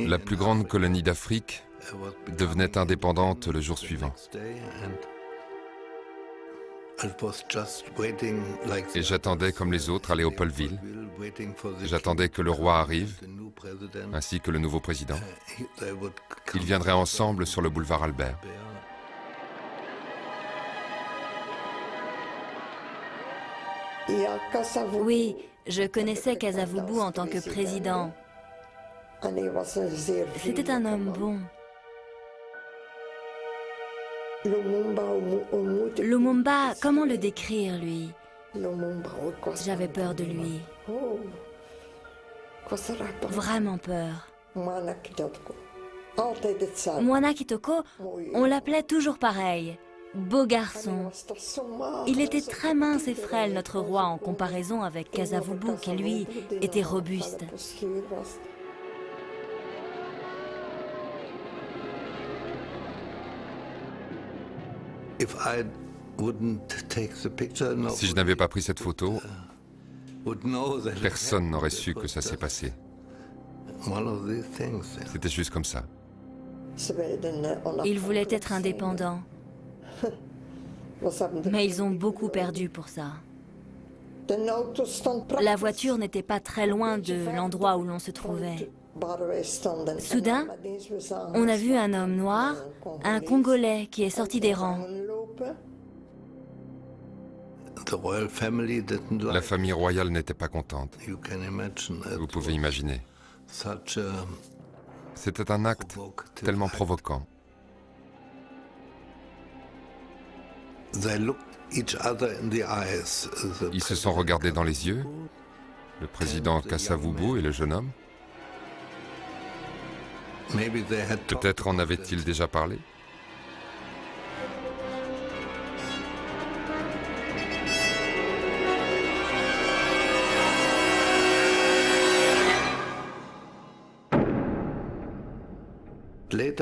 La plus grande colonie d'Afrique devenait indépendante le jour suivant. Et j'attendais comme les autres à Léopoldville. J'attendais que le roi arrive, ainsi que le nouveau président. Ils viendraient ensemble sur le boulevard Albert. Oui, je connaissais Kasavubu en tant que président. C'était un homme bon. Lumumba, comment le décrire, lui? J'avais peur de lui. Vraiment peur. Mwana Kitoko, on l'appelait toujours pareil. Beau garçon. Il était très mince et frêle, notre roi, en comparaison avec Kasavubu, qui, lui, était robuste. Si je n'avais pas pris cette photo, personne n'aurait su que ça s'est passé. C'était juste comme ça. Ils voulaient être indépendants. Mais ils ont beaucoup perdu pour ça. La voiture n'était pas très loin de l'endroit où l'on se trouvait. Soudain, on a vu un homme noir, un Congolais qui est sorti des rangs. La famille royale n'était pas contente. Vous pouvez imaginer. C'était un acte tellement provoquant. Ils se sont regardés dans les yeux, le président Kasavubu et le jeune homme. Peut-être en avaient-ils déjà parlé?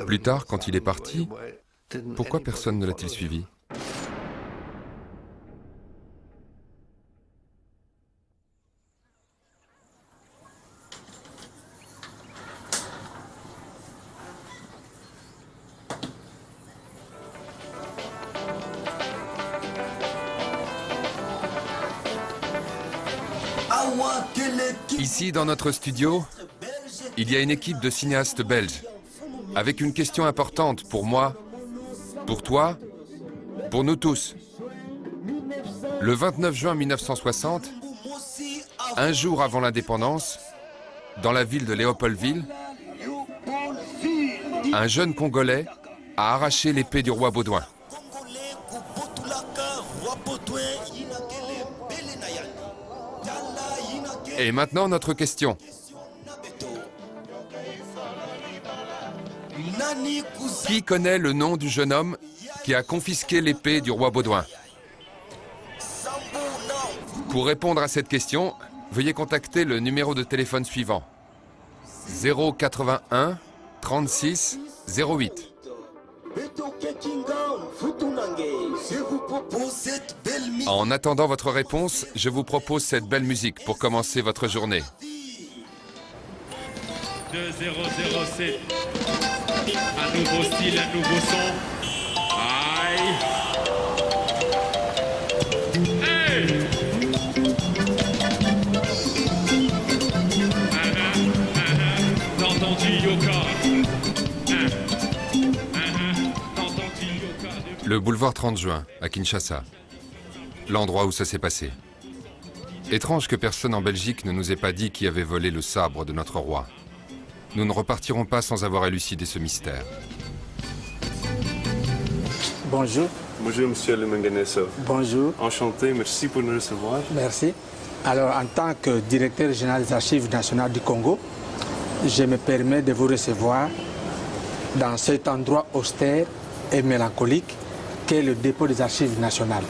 Plus tard, quand il est parti, pourquoi personne ne l'a-t-il suivi? Ici, dans notre studio, il y a une équipe de cinéastes belges, avec une question importante pour moi, pour toi, pour nous tous. Le 29 juin 1960, un jour avant l'indépendance, dans la ville de Léopoldville, un jeune Congolais a arraché l'épée du roi Baudouin. Et maintenant, notre question. Qui connaît le nom du jeune homme qui a confisqué l'épée du roi Baudouin? Pour répondre à cette question, veuillez contacter le numéro de téléphone suivant. 081 36 08. En attendant votre réponse, je vous propose cette belle musique pour commencer votre journée. 2007. Un nouveau style, un nouveau son. Aïe. Hey. T'as entendu Yoka? T'as entendu Yoka? Le boulevard 30 juin, à Kinshasa. L'endroit où ça s'est passé. Étrange que personne en Belgique ne nous ait pas dit qui avait volé le sabre de notre roi. Nous ne repartirons pas sans avoir élucidé ce mystère. Bonjour. Bonjour, monsieur Le Manganesso. Bonjour. Enchanté, merci pour nous recevoir. Merci. Alors, en tant que directeur général des Archives nationales du Congo, je me permets de vous recevoir dans cet endroit austère et mélancolique qu'est le dépôt des Archives nationales.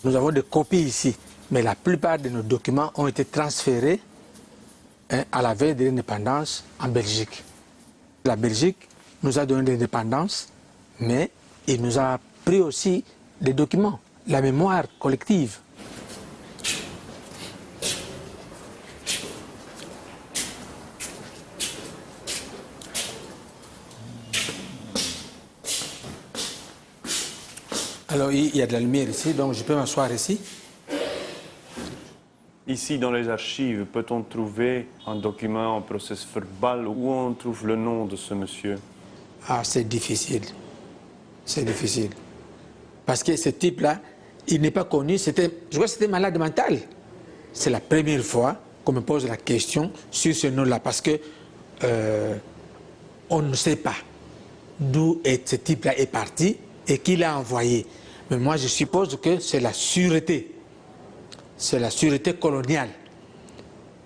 Nous avons des copies ici, mais la plupart de nos documents ont été transférés à la veille de l'indépendance en Belgique. La Belgique nous a donné l'indépendance, mais il nous a pris aussi des documents, la mémoire collective. Alors il y a de la lumière ici, donc je peux m'asseoir ici. Ici, dans les archives, peut-on trouver un document, un procès verbal où on trouve le nom de ce monsieur? Ah, c'est difficile. C'est difficile. Parce que ce type-là, il n'est pas connu. Je crois que c'était malade mental. C'est la première fois qu'on me pose la question sur ce nom-là. Parce que on ne sait pas d'où ce type-là est parti et qui l'a envoyé. Mais moi, je suppose que c'est la sûreté. C'est la sûreté coloniale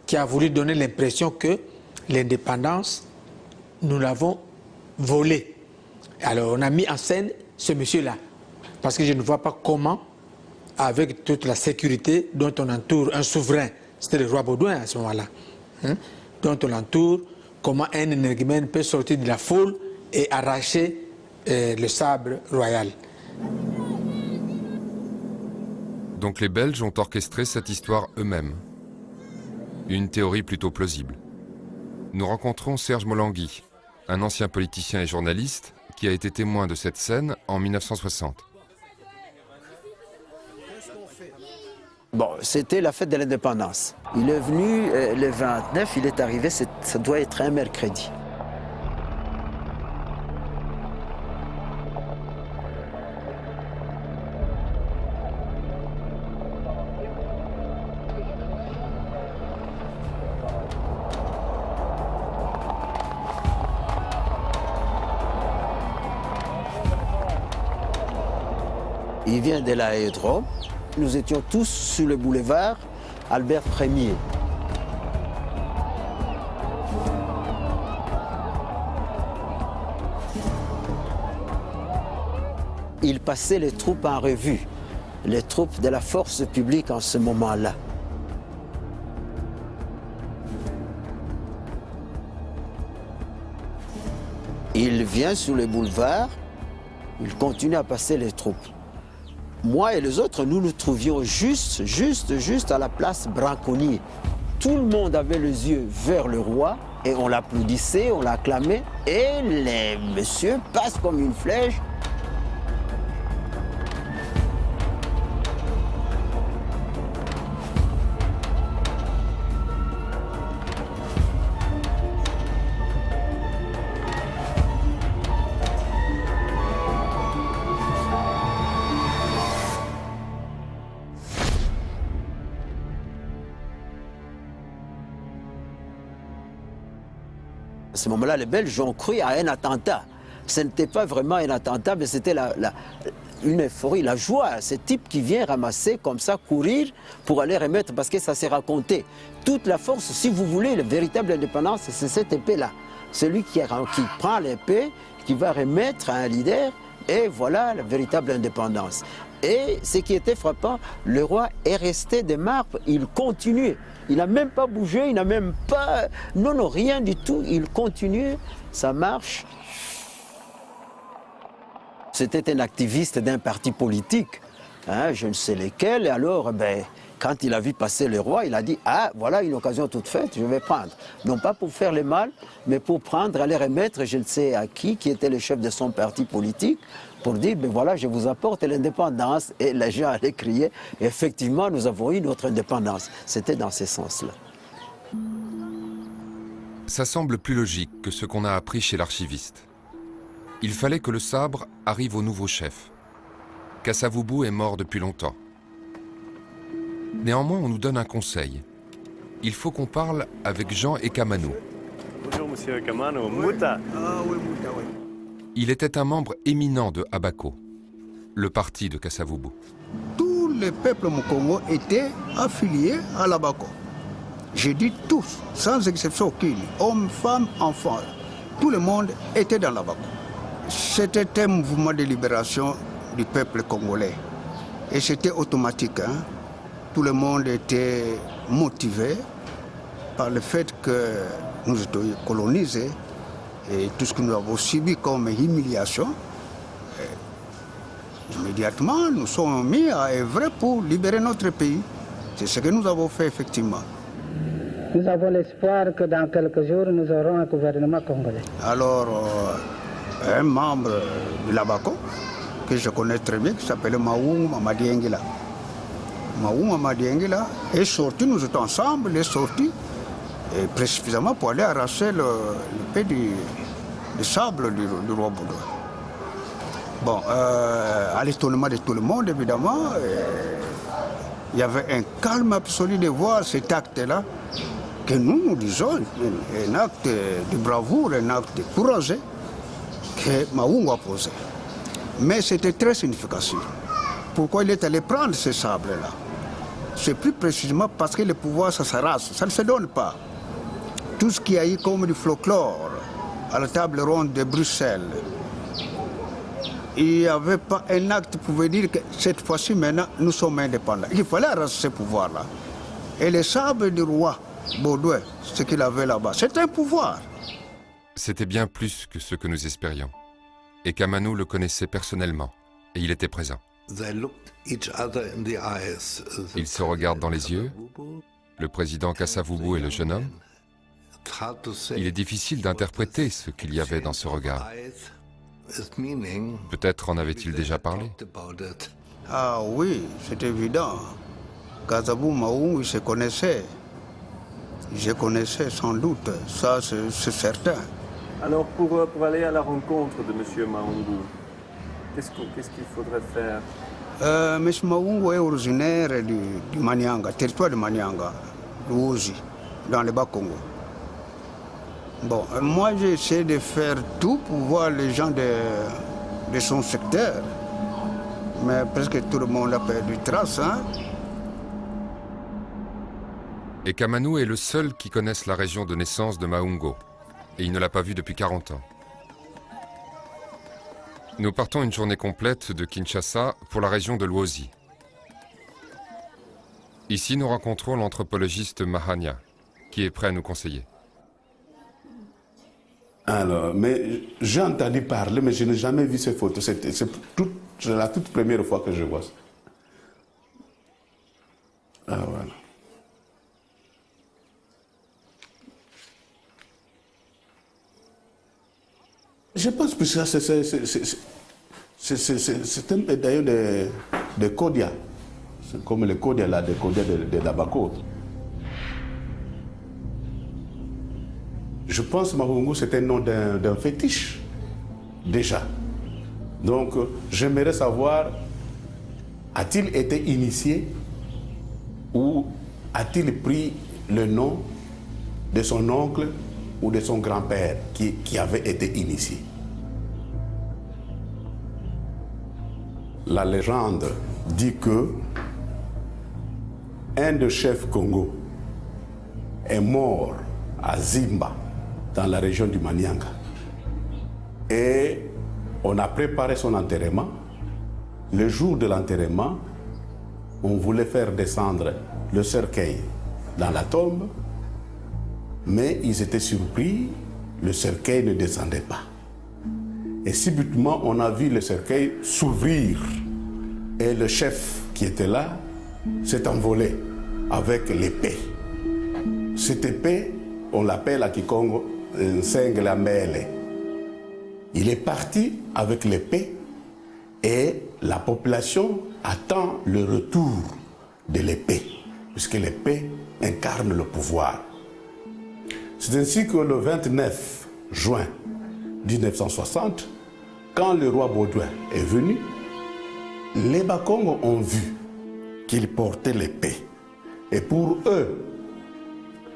qui a voulu donner l'impression que l'indépendance, nous l'avons volée. Alors, on a mis en scène ce monsieur-là. Parce que je ne vois pas comment, avec toute la sécurité dont on entoure un souverain, c'était le roi Baudouin à ce moment-là, dont on l'entoure, comment un énergumène peut sortir de la foule et arracher le sabre royal. Donc les Belges ont orchestré cette histoire eux-mêmes. Une théorie plutôt plausible. Nous rencontrons Serge Molangui, un ancien politicien et journaliste qui a été témoin de cette scène en 1960. Bon, c'était la fête de l'indépendance. Il est venu le 29, il est arrivé, ça doit être un mercredi. Il vient de l'aérodrome. Nous étions tous sur le boulevard Albert Ier. Il passait les troupes en revue, les troupes de la force publique en ce moment-là. Il vient sur le boulevard, il continue à passer les troupes. Moi et les autres, nous nous trouvions juste à la place Braconnier. Tout le monde avait les yeux vers le roi et on l'applaudissait, on l'acclamait. Et les messieurs passent comme une flèche. À ce moment-là, les Belges ont cru à un attentat. Ce n'était pas vraiment un attentat, mais c'était une euphorie, la joie. Ce type qui vient ramasser comme ça, courir pour aller remettre, parce que ça s'est raconté. Toute la force, si vous voulez, la véritable indépendance, c'est cette épée-là. Celui qui prend l'épée, qui va remettre à un leader, et voilà la véritable indépendance. Et ce qui était frappant, le roi est resté de marbre, il continuait. Il n'a même pas bougé, il n'a même pas... Non, rien du tout, il continue sa marche. C'était un activiste d'un parti politique, hein, je ne sais lequel, et alors, quand il a vu passer le roi, il a dit « Ah, voilà une occasion toute faite, je vais prendre. » Non pas pour faire le mal, mais pour prendre, aller remettre, je ne sais à qui était le chef de son parti politique, pour dire, voilà, je vous apporte l'indépendance. Et les gens allaient crier, effectivement, nous avons eu notre indépendance. C'était dans ce sens-là. Ça semble plus logique que ce qu'on a appris chez l'archiviste. Il fallait que le sabre arrive au nouveau chef. Kasavubu est mort depuis longtemps. Néanmoins, on nous donne un conseil. Il faut qu'on parle avec Jean Ekamano. Bonjour, monsieur Ekamano. Mouta. Ah oui, Mouta, oui. Il était un membre éminent de Abako, le parti de Kasavubu. Tous les peuples au Congo étaient affiliés à l'Abako. J'ai dit tous, sans exception aucune, hommes, femmes, enfants, tout le monde était dans l'Abako. C'était un mouvement de libération du peuple congolais. Et c'était automatique. Hein? Tout le monde était motivé par le fait que nous étions colonisés. Et tout ce que nous avons subi comme humiliation, Immédiatement, nous sommes mis à œuvrer pour libérer notre pays. C'est ce que nous avons fait effectivement. Nous avons l'espoir que dans quelques jours, nous aurons un gouvernement congolais. Alors, un membre de l'Abaco, que je connais très bien, qui s'appelle Maoum Mamadi Nguila. Maoum Mamadi Nguila est sorti, nous étions ensemble, il est sorti, et précisément pour aller arracher le paix du sable du roi Baudouin. Bon, à l'étonnement de tout le monde, évidemment, il y avait un calme absolu de voir cet acte-là, que nous disons, un acte de bravoure, un acte de courage que Maoum a posé. Mais c'était très significatif. Pourquoi il est allé prendre ce sable-là? C'est plus précisément parce que le pouvoir, ça s'arrache, ça ne se donne pas. Tout ce qu'il y a eu comme du folklore à la table ronde de Bruxelles, il n'y avait pas un acte qui pouvait dire que cette fois-ci, maintenant, nous sommes indépendants. Il fallait arracher ce pouvoir-là. Et le sable du roi Baudouin, ce qu'il avait là-bas, c'était un pouvoir. C'était bien plus que ce que nous espérions. Et Kamanou le connaissait personnellement, et il était présent. Ils se regardent dans les yeux, le président Kasavubu et le jeune homme. Il est difficile d'interpréter ce qu'il y avait dans ce regard. Peut-être en avait-il déjà parlé. Ah oui, c'est évident. Kasavubu Maoum, il se connaissait. Je connaissais sans doute, ça c'est certain. Alors pour aller à la rencontre de M. Maungu, qu'est-ce qu'il faudrait faire? M. Maungu est originaire du Manianga, territoire de Manianga, Luozi, dans le Bas-Congo. Bon, moi j'ai essayé de faire tout pour voir les gens de son secteur, mais presque tout le monde a perdu trace, hein. Et Kamanou est le seul qui connaisse la région de naissance de Maungo, et il ne l'a pas vu depuis 40 ans. Nous partons une journée complète de Kinshasa pour la région de Luozi. Ici, nous rencontrons l'anthropologiste Mahania, qui est prêt à nous conseiller. Alors, mais j'ai entendu parler, mais je n'ai jamais vu ces photos. C'est la toute première fois que je vois ça. Ah, voilà. Je pense que ça, c'est un médaillon de Kodia. C'est comme le Kodia là, de Kodia de Dabako. Je pense que Mahungu, c'est un nom d'un fétiche, déjà. Donc, j'aimerais savoir, a-t-il été initié ou a-t-il pris le nom de son oncle ou de son grand-père qui avait été initié? La légende dit que un des chefs Congo est mort à Zimba, dans la région du Manianga. Et on a préparé son enterrement. Le jour de l'enterrement, on voulait faire descendre le cercueil dans la tombe, mais ils étaient surpris, le cercueil ne descendait pas. Et subitement, on a vu le cercueil s'ouvrir. Et le chef qui était là s'est envolé avec l'épée. Cette épée, on l'appelle à Kikongo Nsengelamele. Il est parti avec l'épée et la population attend le retour de l'épée, puisque l'épée incarne le pouvoir. C'est ainsi que le 29 juin 1960, quand le roi Baudouin est venu, les Bakongo ont vu qu'il portait l'épée. Et pour eux,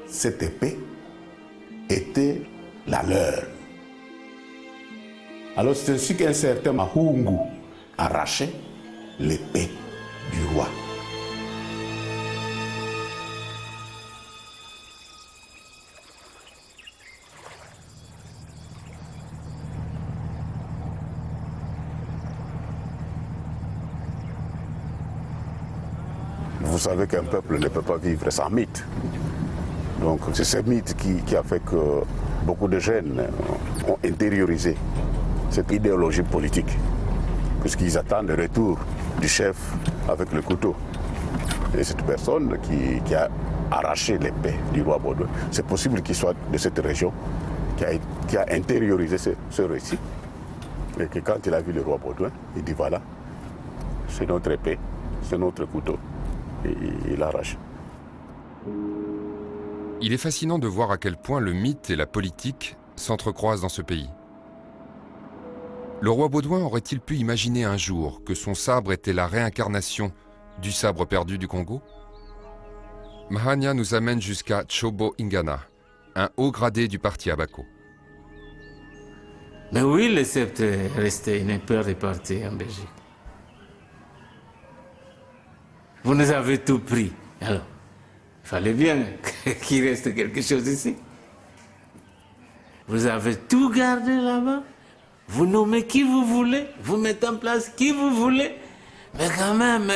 cette épée était la leur. Alors c'est ainsi qu'un certain Mahungu arrachait l'épée du roi. Vous savez qu'un peuple ne peut pas vivre sans mythe. Donc c'est ce mythe qui a fait que beaucoup de jeunes ont intériorisé cette idéologie politique puisqu'ils attendent le retour du chef avec le couteau. Et cette personne qui a arraché l'épée du roi Baudouin, c'est possible qu'il soit de cette région, qui a intériorisé ce récit. Et que quand il a vu le roi Baudouin, il dit voilà, c'est notre épée, c'est notre couteau. Et il arrache. Il est fascinant de voir à quel point le mythe et la politique s'entrecroisent dans ce pays. Le roi Baudouin aurait-il pu imaginer un jour que son sabre était la réincarnation du sabre perdu du Congo? Mahania nous amène jusqu'à Chobo Ingana, un haut gradé du parti Abako. Mais oui, le sceptre est resté, il n'est pas réparti en Belgique. Vous nous avez tout pris, alors il fallait bien qu'il reste quelque chose ici. Vous avez tout gardé là-bas, vous nommez qui vous voulez, vous mettez en place qui vous voulez, mais quand même,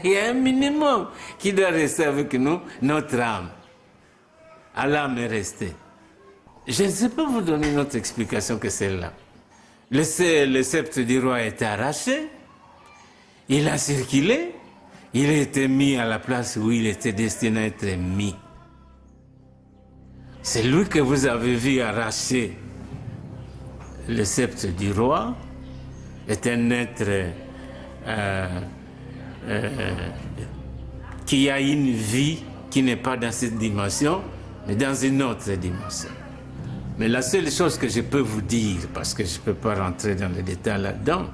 il y a un minimum qui doit rester avec nous, notre âme. l'âme est restée. Je ne sais pas vous donner une autre explication que celle-là. Le sceptre du roi est arraché, il a circulé, il a été mis à la place où il était destiné à être mis. C'est lui que vous avez vu arracher le sceptre du roi, est un être qui a une vie qui n'est pas dans cette dimension, mais dans une autre dimension. Mais la seule chose que je peux vous dire, parce que je ne peux pas rentrer dans les détails là-dedans,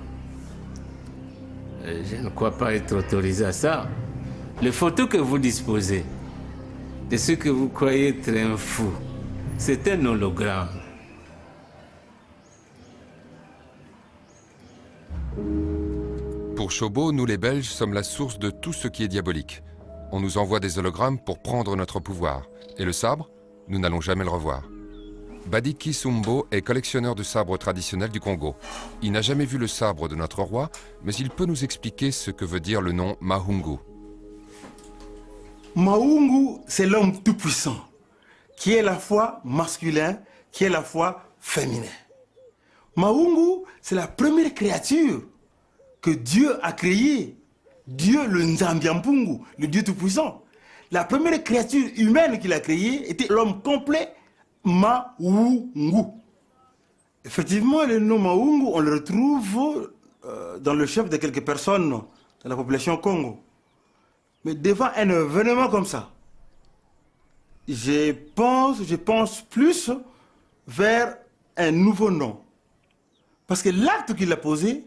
je ne crois pas être autorisé à ça. Les photos que vous disposez de ce que vous croyez être un fou, c'est un hologramme. Pour Chobo, nous les Belges sommes la source de tout ce qui est diabolique. On nous envoie des hologrammes pour prendre notre pouvoir. Et le sabre, nous n'allons jamais le revoir. Badiki Sumbo est collectionneur de sabres traditionnels du Congo. Il n'a jamais vu le sabre de notre roi, mais il peut nous expliquer ce que veut dire le nom Mahungu. Mahungu, c'est l'homme tout-puissant, qui est à la fois masculin, qui est à la fois féminin. Mahungu, c'est la première créature que Dieu a créée. Dieu, le Nzambiampungu, le Dieu tout-puissant. La première créature humaine qu'il a créée était l'homme complet, Mahungu. Effectivement, le nom Mahungu, on le retrouve dans le chef de quelques personnes de la population Congo. Mais devant un événement comme ça, je pense plus vers un nouveau nom. Parce que l'acte qu'il a posé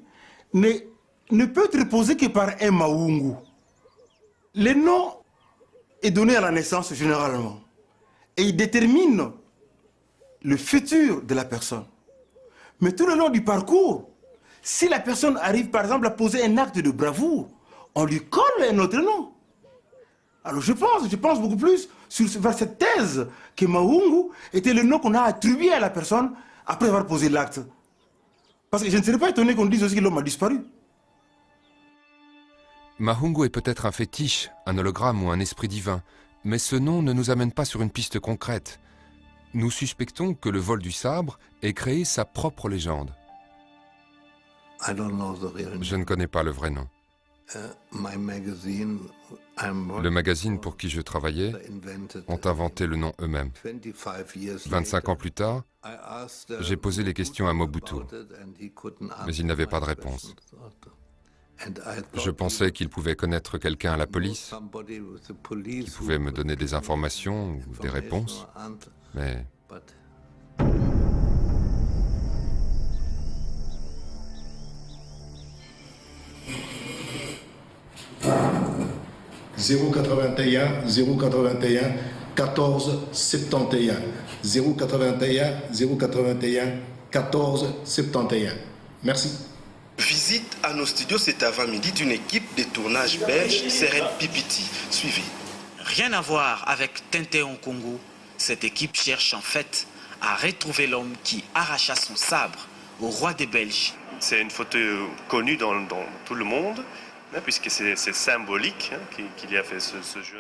ne peut être posé que par un Mahungu. Le nom est donné à la naissance généralement. Et il détermine le futur de la personne. Mais tout le long du parcours, si la personne arrive par exemple à poser un acte de bravoure, on lui colle un autre nom. Alors je pense beaucoup plus vers cette thèse que Mahungu était le nom qu'on a attribué à la personne après avoir posé l'acte. Parce que je ne serais pas étonné qu'on dise aussi que l'homme a disparu. Mahungu est peut-être un fétiche, un hologramme ou un esprit divin, mais ce nom ne nous amène pas sur une piste concrète. Nous suspectons que le vol du sabre ait créé sa propre légende. Je ne connais pas le vrai nom. Le magazine pour qui je travaillais ont inventé le nom eux-mêmes. 25 ans plus tard, j'ai posé les questions à Mobutu, mais il n'avait pas de réponse. Je pensais qu'il pouvait connaître quelqu'un à la police, qui pouvait me donner des informations ou des réponses, mais... « 081 081 14 71 081 081 14 71. Merci. Visite à nos studios cet avant-midi d'une équipe de tournage belge, Seren Pipiti. Suivez. Rien à voir avec Tintin au Congo. Cette équipe cherche en fait à retrouver l'homme qui arracha son sabre au roi des Belges. C'est une photo connue dans tout le monde, puisque c'est symbolique qu'il y a fait ce jeune.